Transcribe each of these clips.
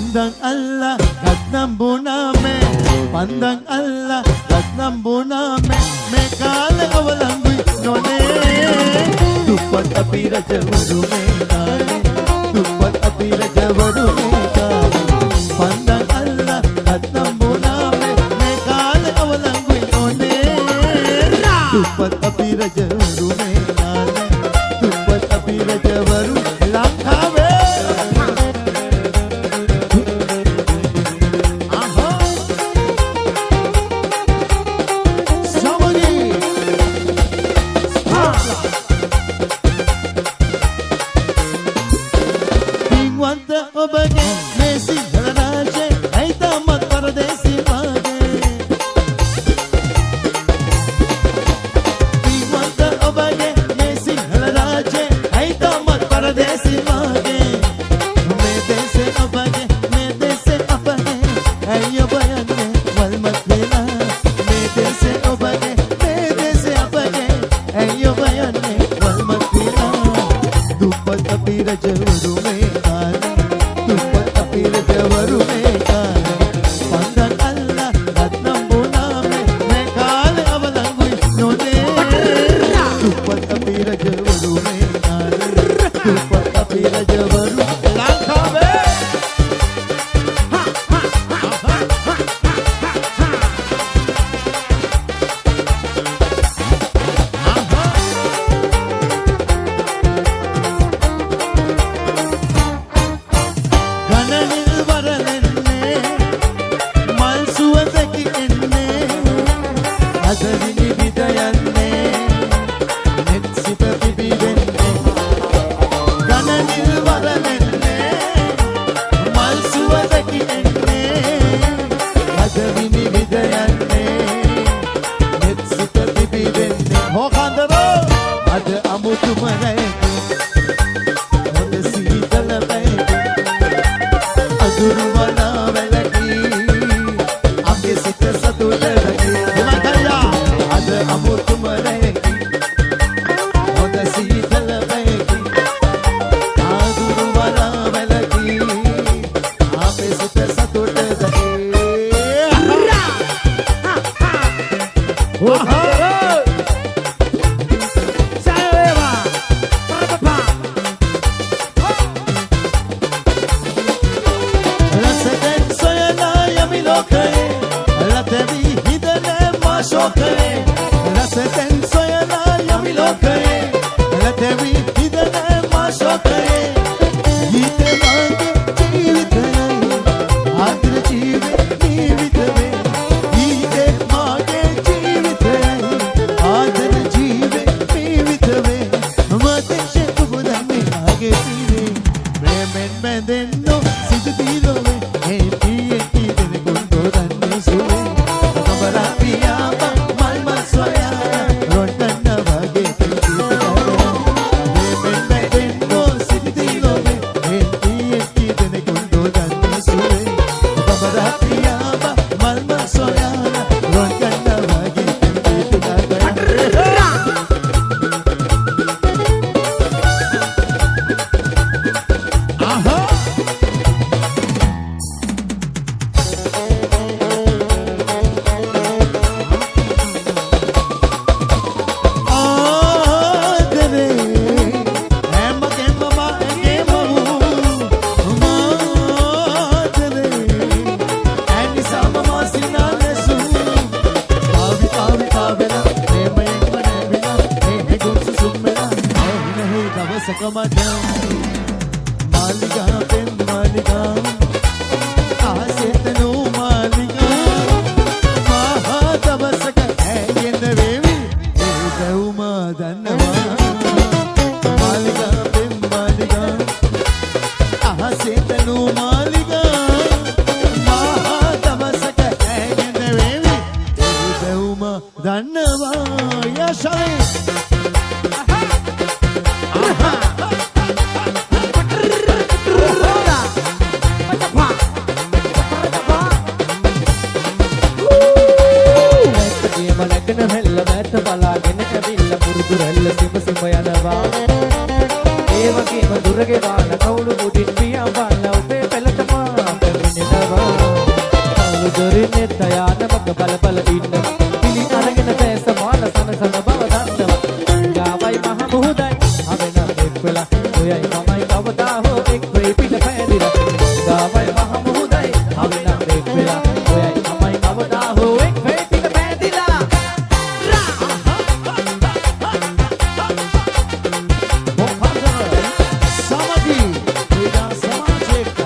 Pandang Allah Ratnam Buname Pandang Allah Ratnam Buname Mekale avalangui none Dupat api rajavaru mekale Dupat api rajavaru mekale Pandang Allah Ratnam Buname Mekale avalangui none Dupat api rajavaru mekale Dupat api rajavaru Langkawe ඒ වගේම දුරගේ වාල කවුළු මුඩින් පියා බාලා ඔබේ පෙළට මාතර ආදරෙන්නේ තයානමක බල බල ඉන්නවා පිළි අරගෙන දැස මාල සනසන බව දන්නවා ගාවයි මහ මුහුදයි අවෙන එක් වෙලා ඔයයි මමයි කවදා හෝ එක් වෙයි පිට පැදිලා ගාවයි මහ මුහුදයි අවෙන එක් වෙලා ඔයයි මමයි කවදා හෝ එක් වෙයි පිට පැදිලා සමගි ක්‍රීඩා සමාජයක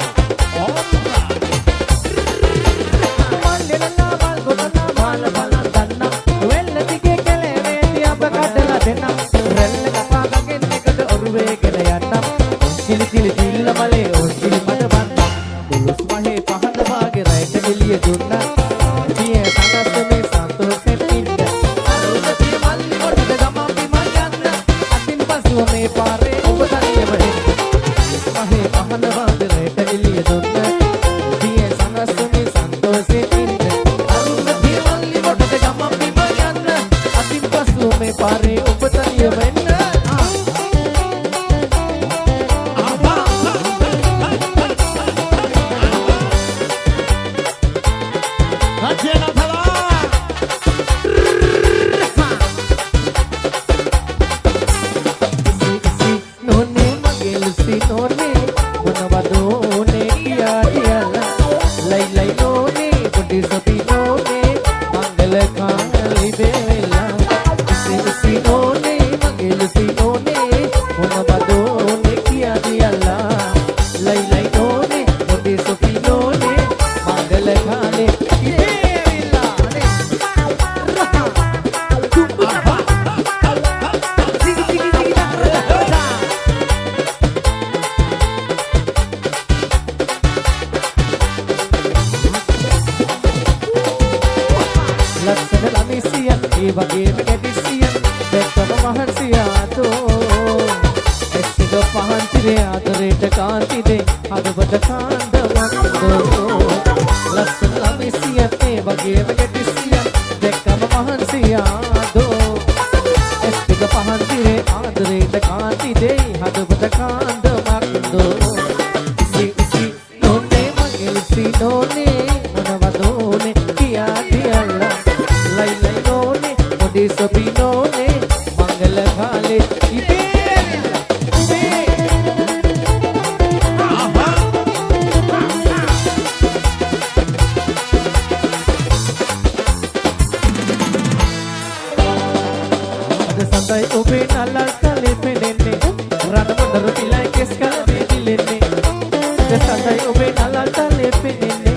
කිලි කිල්ල මලේ ඔස්කිලි මඩ බන්න දුලුස් මහේ පහඳ වාගේ රැට එළිය දුන්නා පිය සංගස්ත මේ සන්තෝෂෙත් ඉන්න අරුණ පිය මල්ලි ඔටද ගමන් බිමන් යන්න අතින් පසුව මේ පාරේ ඔබ තනියම එන්න දුලුස් මහේ පහඳ වාගේ රැට එළිය දුන්නා පිය සංගස්ත මේ සන්තෝෂෙත් ඉන්න අරුණ පිය මල්ලි ඔටද ගමන් බිමන් යන්න අතින් පසුව මේ පාරේ ඔබ තනියම එන්න ලස්සන ළමිසියන් ඒ වගේම ගැටිසියන් දැක්කම මහන්සියාතෝ එක්ක පහන් තිරේ ආදරේට කාන්ති දෙ හදවත කාන්දමක්දෝ ලස්සන ළමිසියන් ඒ වගේම ගැටිසියන් දැක්කම මහන්සියාතෝ එක්ක පහන් තිරේ ආදරේට කාන්ති දෙ හදවත කාන්දමක්දෝ ඉසි නොනේ මගේ ඉසි නොනේ මොනවදෝනේ කියා දියල්ලා Sobinone, Mangala Khale, Santai Obe Nala Kale Penene, Ranamandar Pilai Keskala Bedilene, Santai Obe Nala Kale Penene,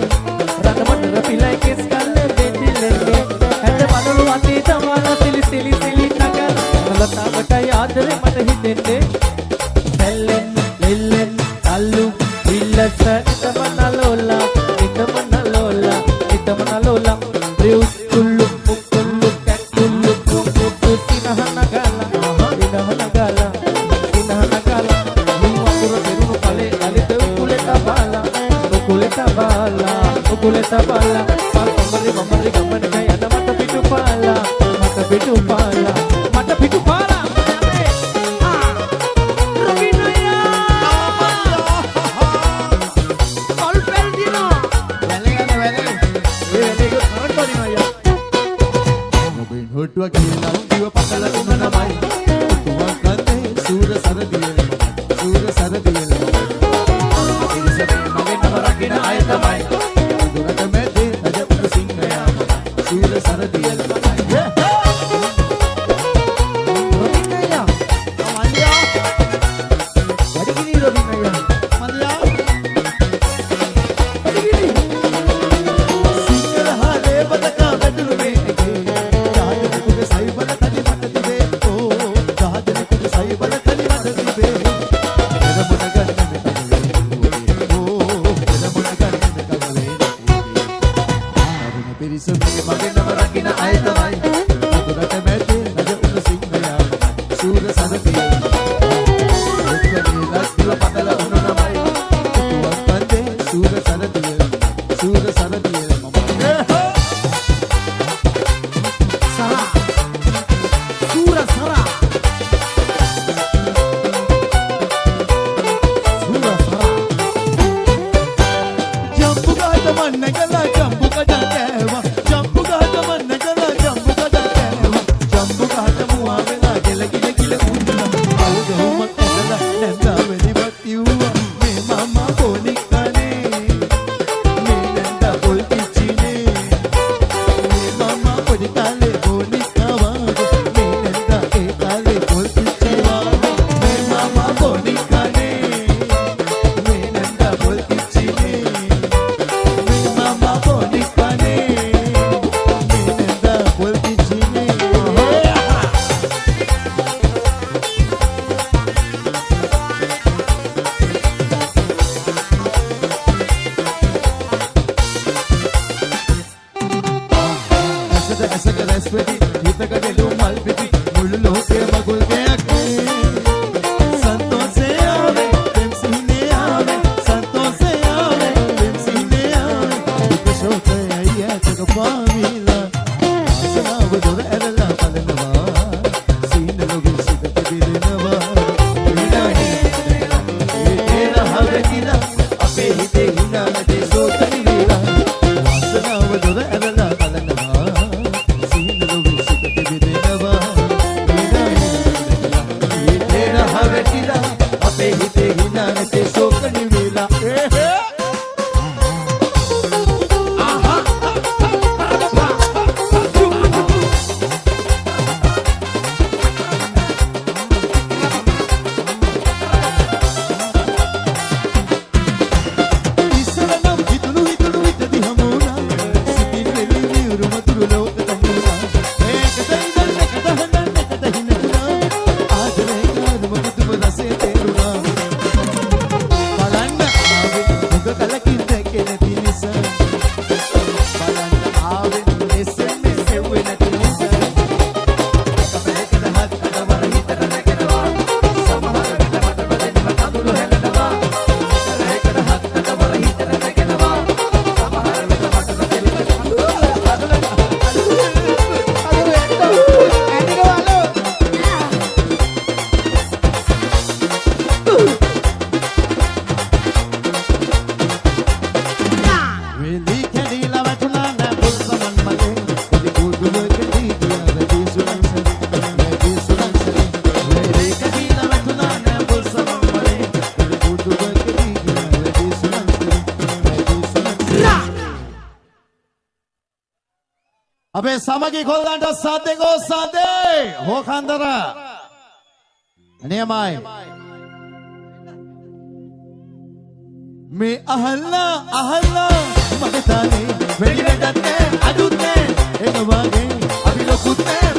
Ranamandar Pilai Keskala Bedilene, and the Manu Atita Mala Silly Nagar, Nalata Yadre Matahidene, Helen, Lillen, Talu, Villasa, Itamanalola, Itamanalola, Bruce Kulu, Kulu, Kakulu, Sinahanagala, Lumapura Peru Pale, Alita Ukuleta Bala, Mamari, Gamana, Mata Pitu Pala, Mata Pitu Pala. Hutwa kila diwa patala unana mai Hutwa kante sura saradiyel Irisabe mage namaragina ayata mai Durata mede aja utu singhaya Sura saradiyel Robinaya Amalia Wadigini Robinaya Amalia Wadigini Singhal hale badaka bedulu me Saibala kali mata dibe oh jahajane kuj saibala kali mata dibe mera mana ganne me kavale oh mera mana ganne me kavale arune pirisame mage namaragina aytamai adurata mete raja unna singhaya sura saradiya ekane lastiwa patala unna namai tuwas bande sura saradiya mama Jambu ka වෙති හිතක ගෙඩු මල් පිටි මුළු ලෝකේ මගුල් ගයක් සන්තෝෂේ ආවේ පෙම් සිහිනේ ආවේ සන්තෝෂේ ආවේ පෙම් සිහිනේ ආවේ දුක ශෝකය අයියටක පාවිලා ආසනාව දොර ඇරලා බලනවා සීන ලොගේ සිත පිළිනවා අපේ හිතේ හිනා නැති සෝතනි වේලා වාසනාව දොර ඇරලා බලනවා සීන ලොවේ සිත පිළිනවා ඒතේන හැවටිලා අපේ හිතේ හිනා නැති සෝතනි වේලා අපේ සමගි කොල්ලන්ට සද්දෙකෝ සද්දේ හොකන්දර නියමයි මේ අහල්ලා මගේ තානේ වෙඩි වෙඩත් නෑ අඩුත් නෑ ඒක වගේ අපි ලොකුත් නෑ